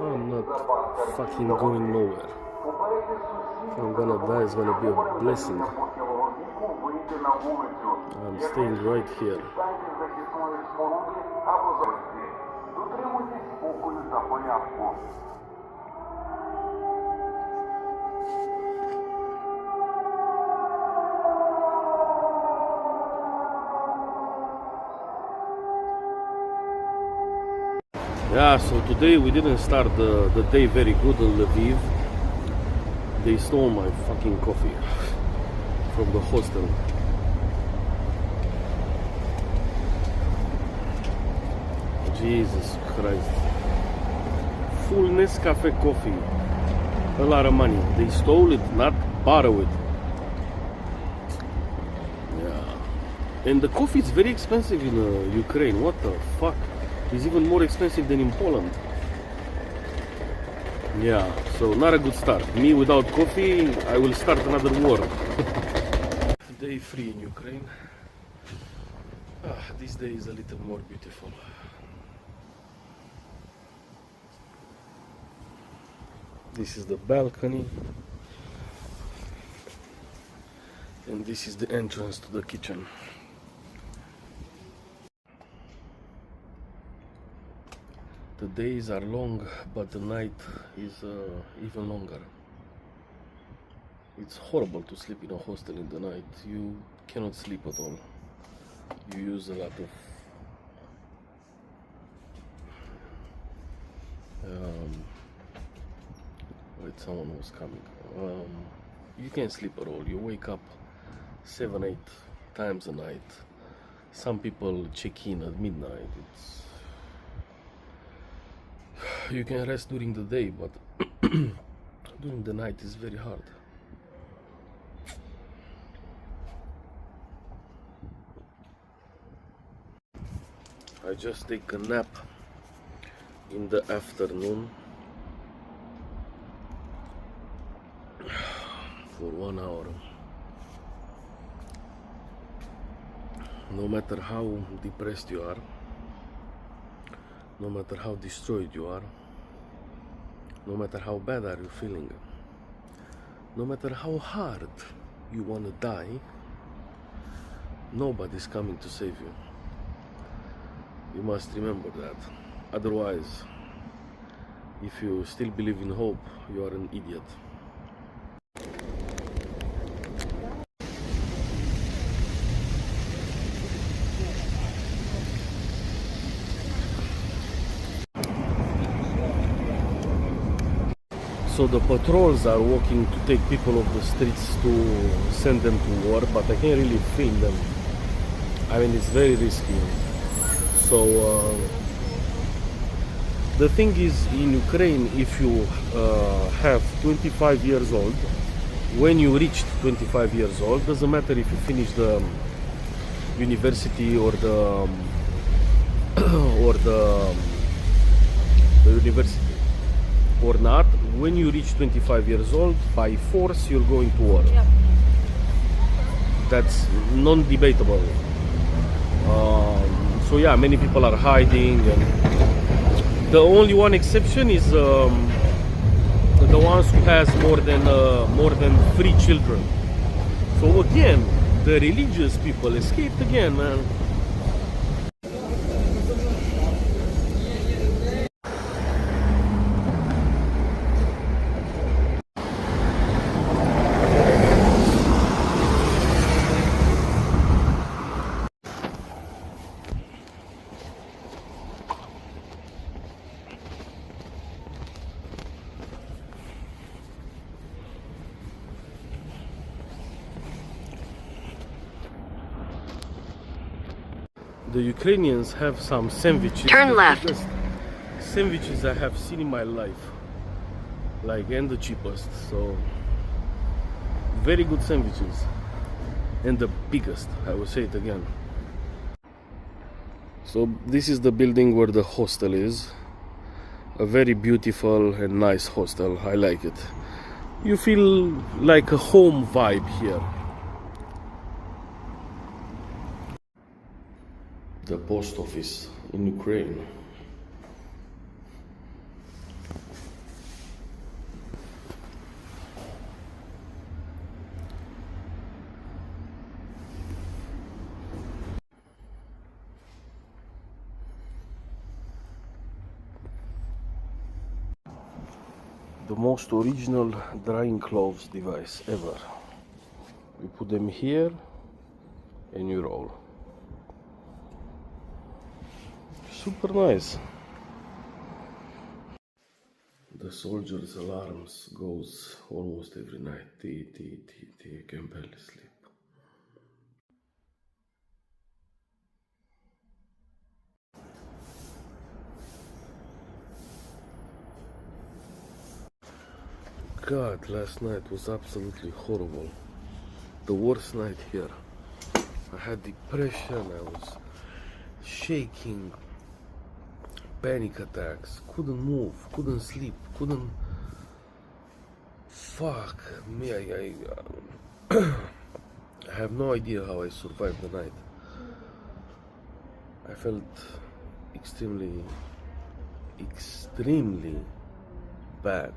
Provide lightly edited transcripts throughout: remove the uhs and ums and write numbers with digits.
I'm not fucking going nowhere. I'm gonna die, it's gonna be a blessing. I'm staying right here. Yeah, so today we didn't start the day very good in Lviv. They stole my fucking coffee from the hostel. Jesus Christ. Full Nescafe coffee. A lot of money. They stole it, not borrow it. Yeah. And the coffee is very expensive in Ukraine. What the fuck? It's even more expensive than in Poland. Yeah, so not a good start. Me without coffee, I will start another war. Day 3 in Ukraine. This day is a little more beautiful. This is the balcony. And this is the entrance to the kitchen. The days are long, but the night is even longer. It's horrible to sleep in a hostel in the night. You cannot sleep at all. You use a lot of wait, someone was coming. You can't sleep at all. You wake up 7-8 times a night. Some people check in at midnight. You can rest during the day, but during the night is very hard. I just take a nap in the afternoon for 1 hour. No matter how depressed you are, no matter how destroyed you are, no matter how bad are you feeling, no matter how hard you want to die, nobody's coming to save you. You must remember that. Otherwise, if you still believe in hope, you are an idiot. So the patrols are walking to take people off the streets to send them to war, but I can't really film them. I mean, it's very risky. So the thing is, in Ukraine, if you have 25 years old, when you reach 25 years old, doesn't matter if you finish the university or the university or not, when you reach 25 years old, by force you're going to war. Yeah. That's non-debatable. So yeah, many people are hiding, and the only one exception is the ones who has more than 3 children. So again, the religious people escaped again, man. The Ukrainians have some sandwiches. Turn left. The biggest sandwiches I have seen in my life, like, and the cheapest. So very good sandwiches, and the biggest. I will say it again. So this is the building where the hostel is. A very beautiful and nice hostel. I like it. You feel like a home vibe here. The post office in Ukraine. the most original drying clothes device ever. You put them here and you roll. Super nice. The soldiers' alarms goes almost every night. I can barely sleep. God, last night was absolutely horrible. The worst night here. I had depression, I was shaking, panic attacks, couldn't move, couldn't sleep, couldn't... Fuck me, I have no idea how I survived the night. I felt extremely bad.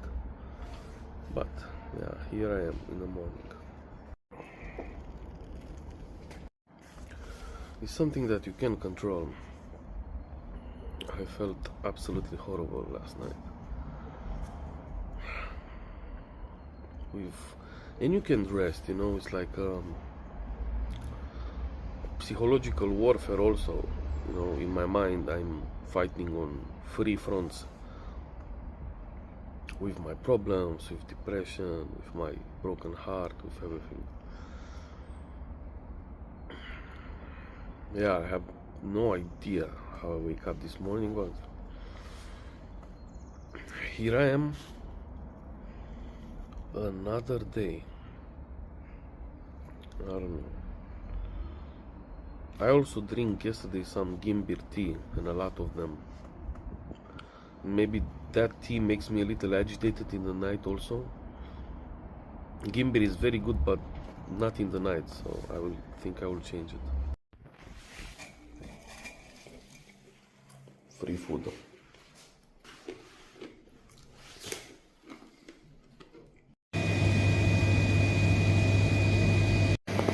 But yeah, here I am in the morning. It's something that you can control. I felt absolutely horrible last night. And you can rest, you know, it's like psychological warfare also. You know, in my mind I'm fighting on 3 fronts. With my problems, with depression, with my broken heart, with everything. Yeah, I have no idea how I wake up this morning, but here I am, another day. I don't know. I also drink yesterday some gimbir tea, and a lot of them. Maybe that tea makes me a little agitated in the night also. Gimbir is very good, but not in the night, so I will change it. Free food.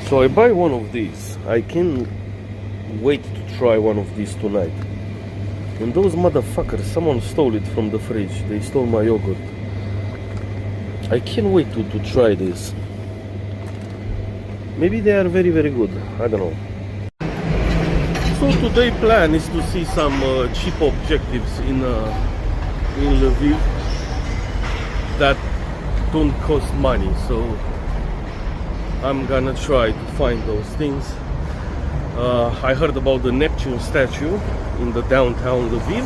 So I buy one of these. I can wait to try one of these tonight. And those motherfuckers, someone stole it from the fridge. They stole my yogurt. I can't wait to try this. Maybe they are very good. I don't know. So today's plan is to see some cheap objectives in Lviv that don't cost money. So I'm gonna try to find those things. I heard about the Neptune statue in the downtown Lviv,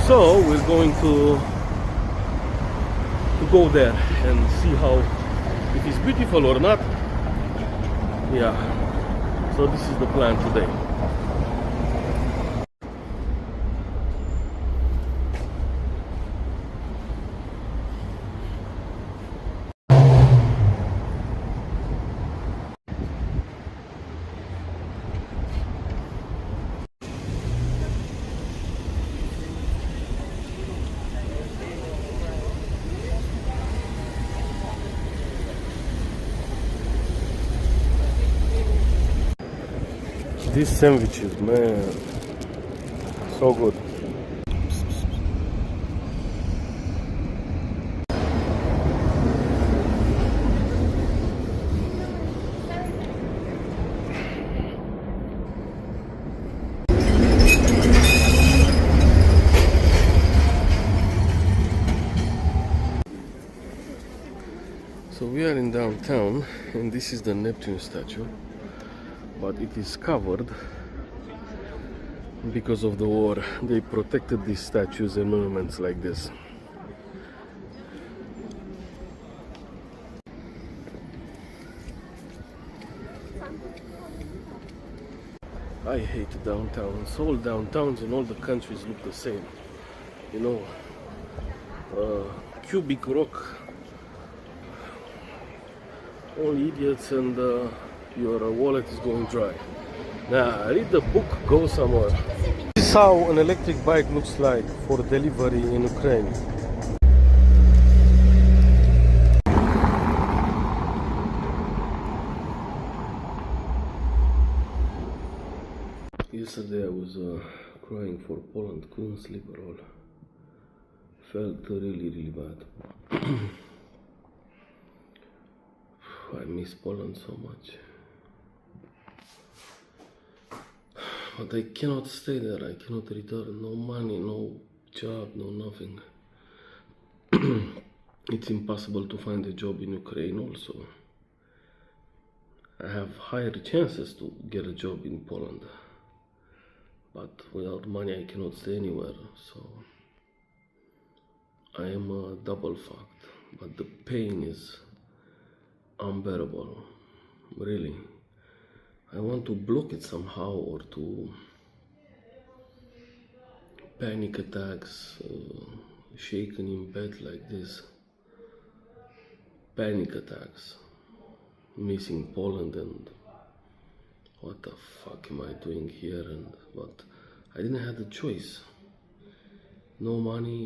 so we're going to go there and see how, if it's beautiful or not. Yeah, so this is the plan today. These sandwiches, man, so good. So we are in downtown, and this is the Neptune statue. But it is covered because of the war. They protected these statues and monuments like this. I hate downtowns. All downtowns in all the countries look the same. You know, cubic rock, all idiots, and your wallet is going dry. Nah, read the book, go somewhere. This is how an electric bike looks like for delivery in Ukraine. Yesterday I was crying for Poland, couldn't sleep at all. felt really bad. I miss Poland so much. But I cannot stay there, I cannot return. No money, no job, no nothing. It's impossible to find a job in Ukraine also. I have higher chances to get a job in Poland. But without money I cannot stay anywhere, so I am double fucked. But the pain is unbearable, really. I want to block it somehow, or to panic attacks, shaken in bed like this, panic attacks, missing Poland and what the fuck am I doing here, and but I didn't have the choice. No money,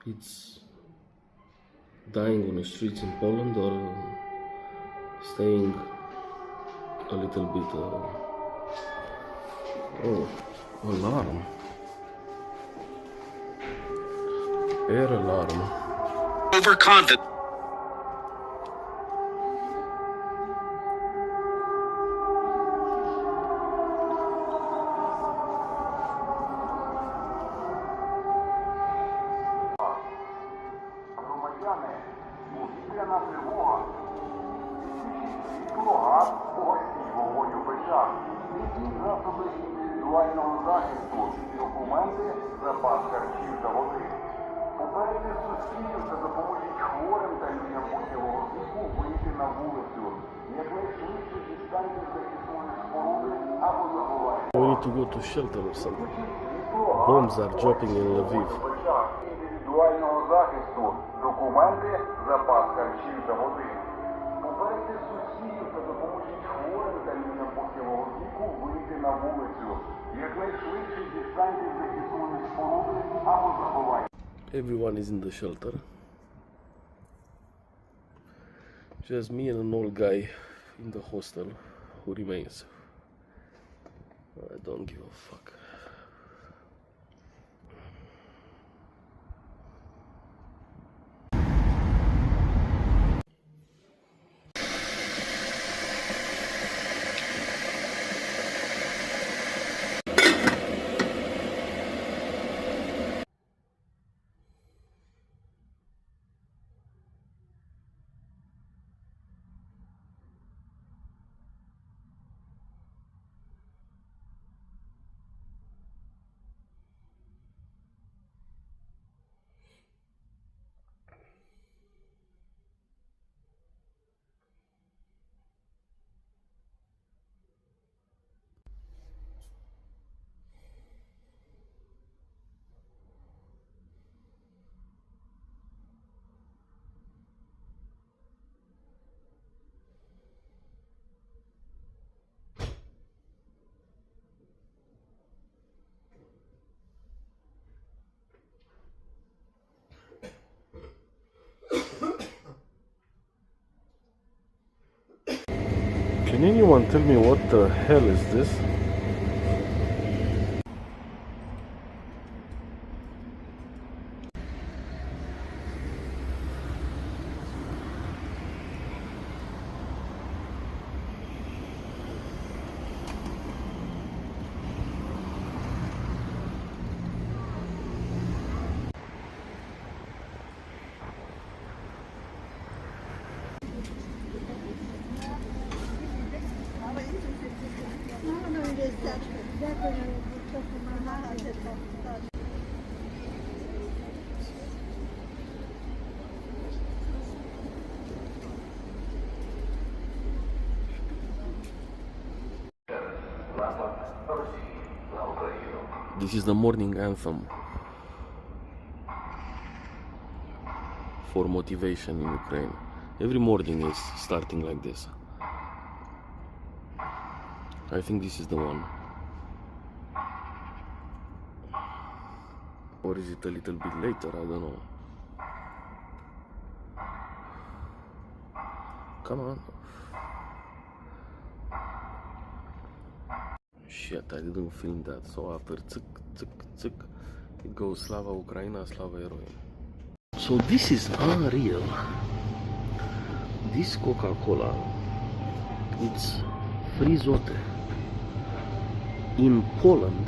it's dying on the streets in Poland or staying a little bit. Oh, alarm. Air alarm. Overconfident. Повітряна тривога. Світло, газ, погасіть вогонь у печах. Візьміть засоби індивідуального захисту, документи, запас харчів та води. Попередьте сусідів та допоможіть хворим та людям похилого віку вийти на вулицю. Якнайшвидше дістаньте захисної споруди або заховайте. We need to go to shelter or something. Bombs are dropping in Lviv. Індивідуального захисту, документи, запас харчів та води. Попередьте сусідів та допоможіть хворим та людям похилого віку вийти на вулицю. Якнайшвидше дістаньте захисної споруди або заховайте. Everyone is in the shelter. Just me and an old guy in the hostel who remains. I don't give a fuck. Can anyone tell me what the hell is this? This is the morning anthem for motivation in Ukraine. Every morning is starting like this. I think this is the one. Or is it a little bit later? I don't know. Come on. Shit, I didn't film that. So after tsick, tsick, tsick, it goes Slava Ukraina, Slava Heroin. So this is unreal. This Coca-Cola, it's free zloty. In Poland,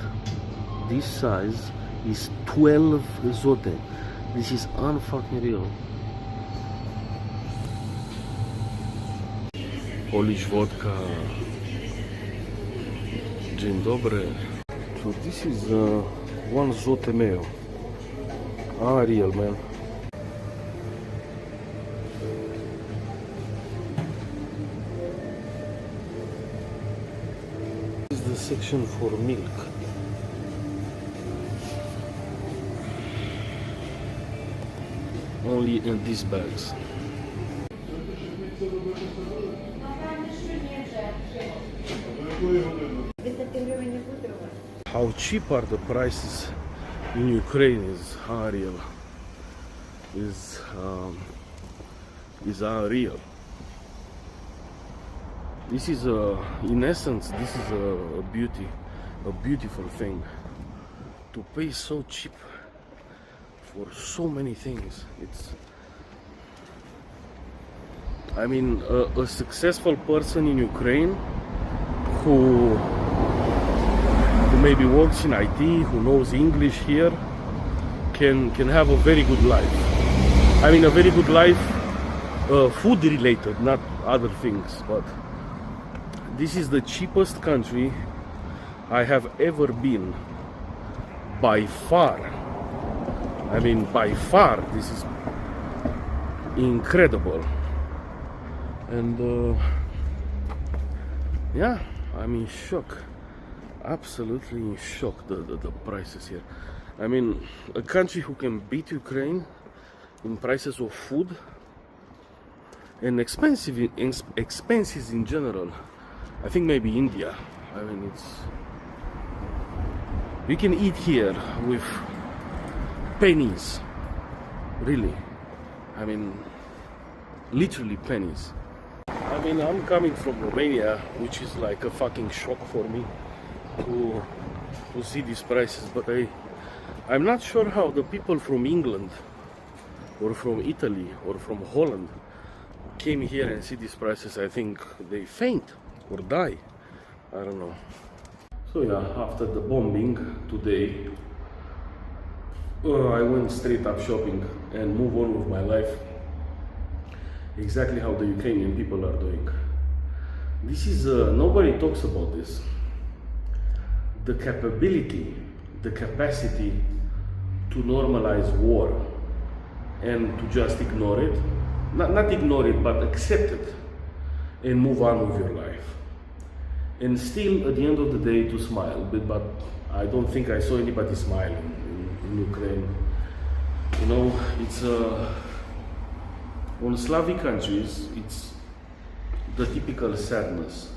this size is 12 zloty. This is unfucking real. Polish vodka. Dzień dobry. So this is 1 zloty mayo. Unreal, man. This is the section for milk. Only in these bags. How cheap are the prices in Ukraine is unreal. Is unreal. This is in essence, this is a beautiful thing. To pay so cheap for so many things. It's, I mean, a successful person in Ukraine who maybe works in IT, who knows English here, can have a very good life. I mean, a very good life, food related, not other things. But this is the cheapest country I have ever been, by far. I mean, by far, this is incredible. And yeah, I'm in shock. Absolutely in shock, the prices here. I mean, a country who can beat Ukraine in prices of food and expenses in general. I think maybe India. I mean, we can eat here with pennies, really. I mean, literally pennies. I mean, I'm coming from Romania, which is like a fucking shock for me to see these prices, but I'm not sure how the people from England or from Italy or from Holland came here and see these prices. I think they faint or die. I don't know. So yeah, after the bombing today, I went straight up shopping and move on with my life. Exactly how the Ukrainian people are doing. This is, nobody talks about this. The capability, the capacity to normalize war and to just ignore it, not ignore it, but accept it and move on with your life. And still, at the end of the day, to smile. But I don't think I saw anybody smiling in Ukraine. You know, it's on Slavic countries, it's the typical sadness.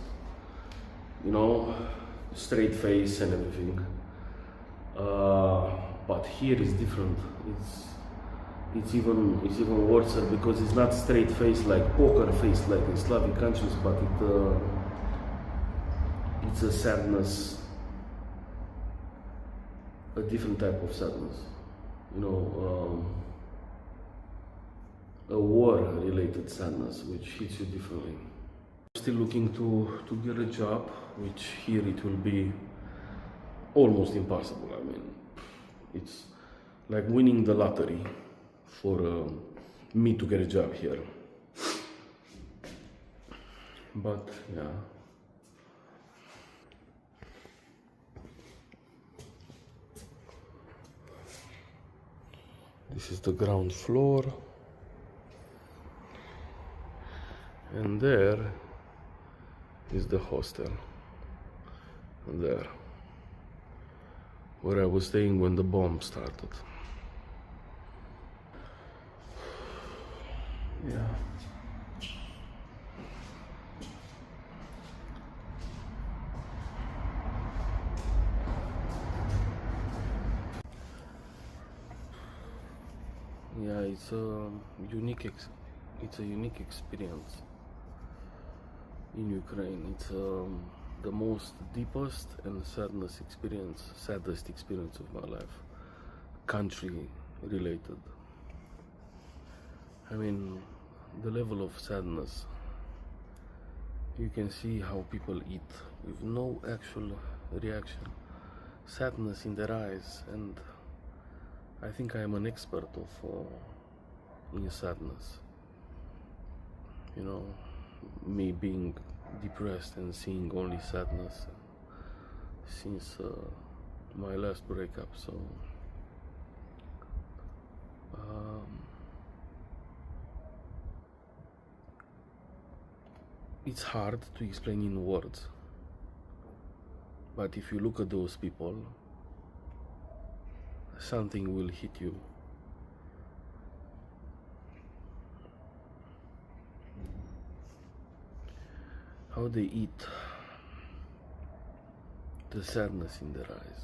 You know, straight face and everything. But here is different. It's even worse because it's not straight face like poker face like in Slavic countries, but it's a sadness, a different type of sadness. You know, a war-related sadness which hits you differently. Still looking to get a job, which here it will be almost impossible. I mean, it's like winning the lottery for me to get a job here. But yeah. This is the ground floor. And there is the hostel. And there, where I was staying when the bomb started. Yeah. Yeah, it's a unique experience in Ukraine. It's the most deepest and saddest experience of my life. country related. I mean, the level of sadness. You can see how people eat with no actual reaction, sadness in their eyes, and I think I am an expert of in sadness. You know, me being depressed and seeing only sadness since my last breakup. So it's hard to explain in words, but if you look at those people, something will hit you. How they eat, the sadness in their eyes.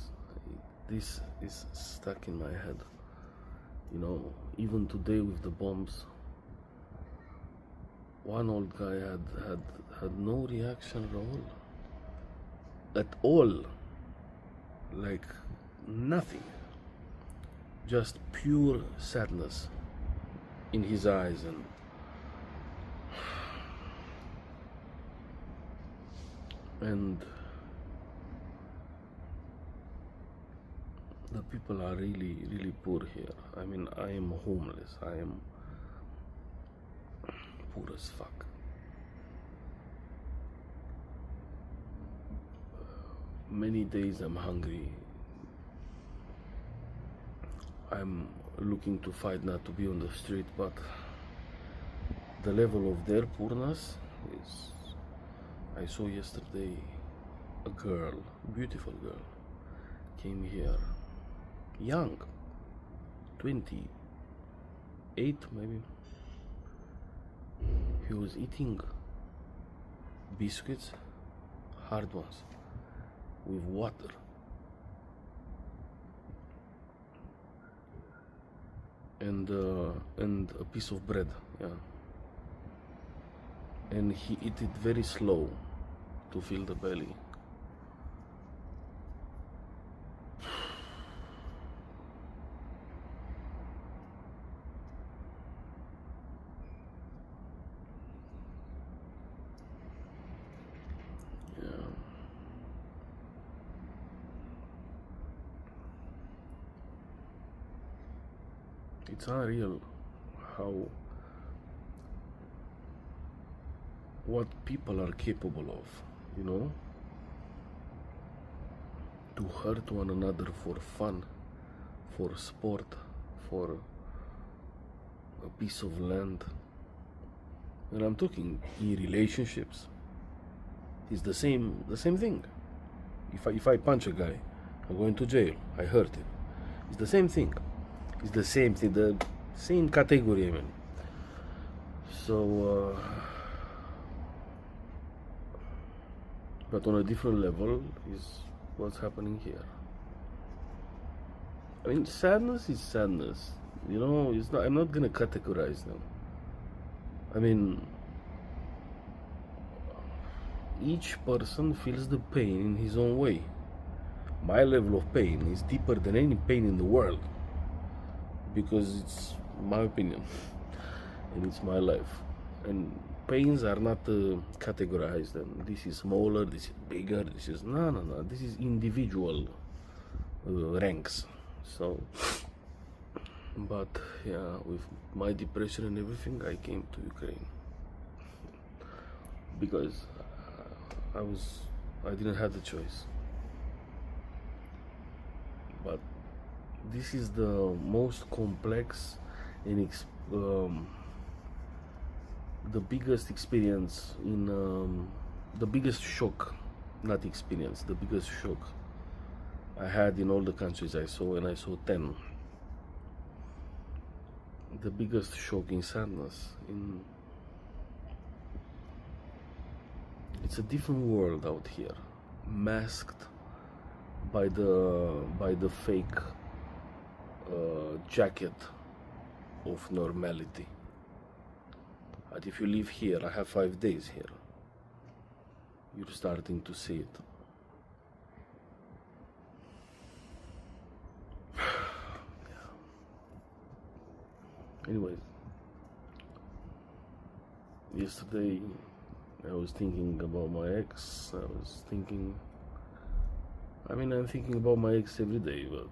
This is stuck in my head. You know, even today with the bombs, one old guy had no reaction at all, like nothing, just pure sadness in his eyes. And the people are really poor here. I mean, I am homeless. I am poor as fuck. Many days I'm hungry. I'm looking to fight not to be on the street, but the level of their poorness is... I saw yesterday a girl, beautiful girl, came here, young, 28 maybe. He was eating biscuits, hard ones, with water. And a piece of bread, yeah. And he ate it very slow to fill the belly. Yeah. It's unreal what people are capable of, you know, to hurt one another for fun, for sport, for a piece of land. And I'm talking in relationships. It's the same thing. If I punch a guy, I'm going to jail. I hurt him. It's the same thing. It's the same thing. The same category, I mean. So, but on a different level is what's happening here. I mean, sadness is sadness. You know, it's not. I'm not gonna categorize them. I mean, each person feels the pain in his own way. My level of pain is deeper than any pain in the world, because it's my opinion and it's my life. And pains are not categorized, and this is smaller, this is bigger, this is no, this is individual ranks. So, but yeah, with my depression and everything, I came to Ukraine because I didn't have the choice. But this is the most complex and the biggest experience in the biggest shock, not experience, the biggest shock I had in all the countries I saw, and I saw 10. The biggest shock in sadness. It's a different world out here, masked by the fake jacket of normality. But if you live here, I have 5 days here, you're starting to see it. Yeah. Anyways, yesterday I was thinking about my ex. I'm thinking about my ex every day, but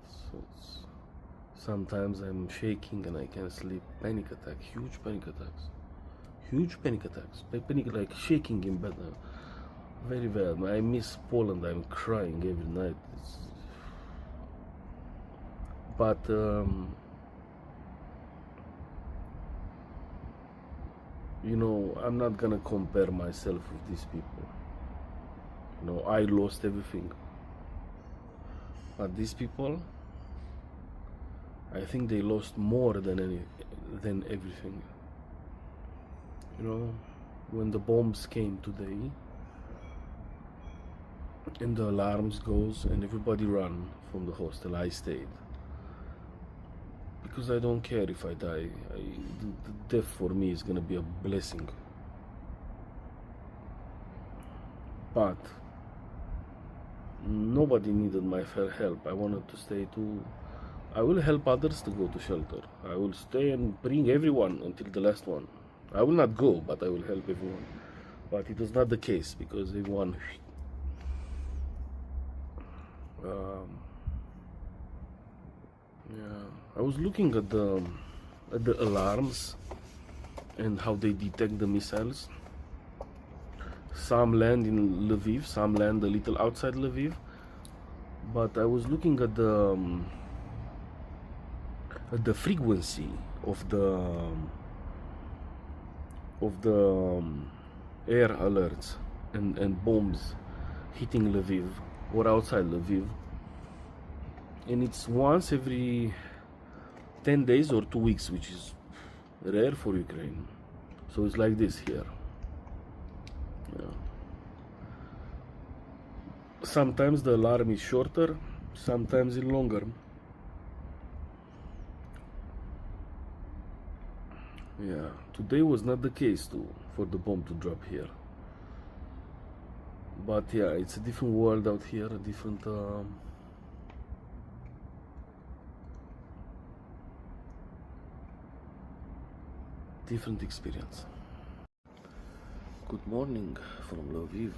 sometimes I'm shaking and I can't sleep. Panic attack, huge panic attacks. Like shaking in bed. Very bad. I miss Poland. I'm crying every night. But I'm not gonna compare myself with these people. I lost everything. But these people, I think they lost more than everything. When the bombs came today and the alarms goes and everybody ran from the hostel, I stayed. Because I don't care if I die. The death for me is gonna be a blessing. But nobody needed my help. I wanted to stay too. I will help others to go to shelter. I will stay and bring everyone until the last one. I will not go, but I will help everyone. But it was not the case because everyone. I was looking at the alarms and how they detect the missiles. Some land in Lviv, some land a little outside Lviv. But I was looking at the frequency of the air alerts and bombs hitting Lviv or outside Lviv, and it's once every 10 days or 2 weeks, which is rare for Ukraine. So it's like this here. Sometimes the alarm is shorter, sometimes it's longer. Today was not the case for the bomb to drop here. But it's a different world out here, a different experience. Good morning from Lviv.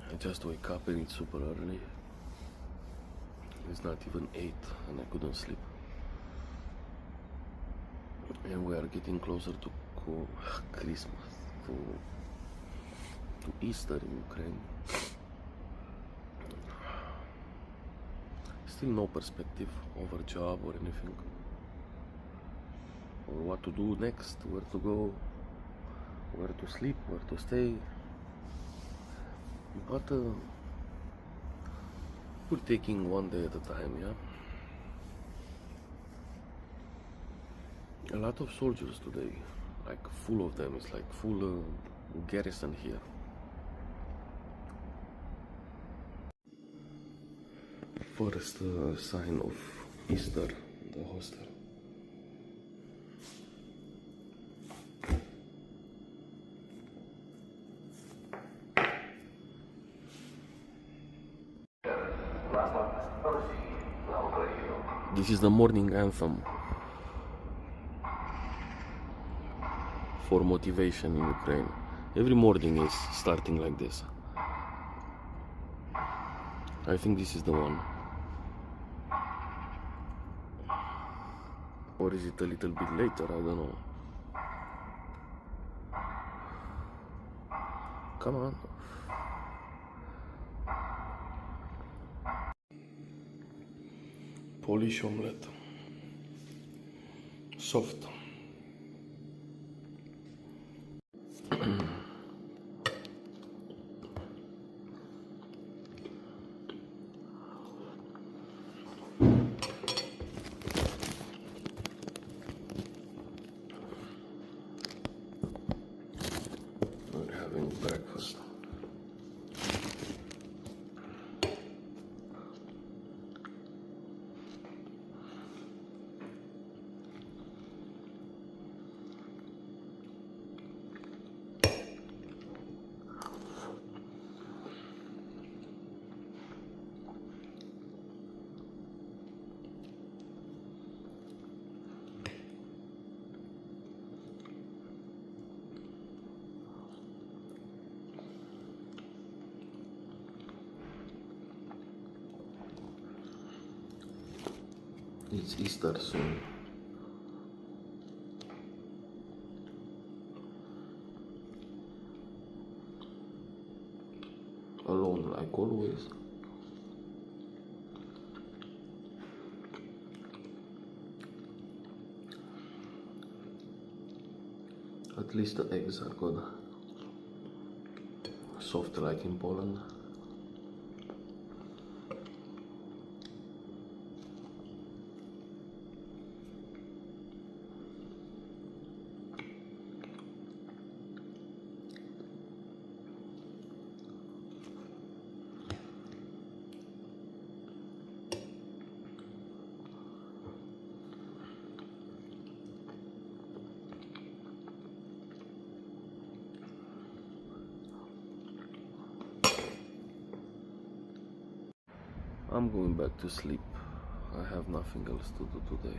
I just wake up and it's super early. It's not even 8 and I couldn't sleep. And we are getting closer to Christmas, to Easter in Ukraine. Still no perspective of a job or anything, or what to do next, where to go, where to sleep, where to stay. But we're taking one day at a time, A lot of soldiers today, like full of them. It's like full garrison here. First sign of Easter, the hostel. This is the morning anthem for motivation in Ukraine. Every morning is starting like this. I think this is the one. Or is it a little bit later? I don't know. Come on. Polish omelette. Soft. We're having breakfast. It's Easter soon. Alone like always. At least the eggs are good. Soft like in Poland. I'm going back to sleep. I have nothing else to do today.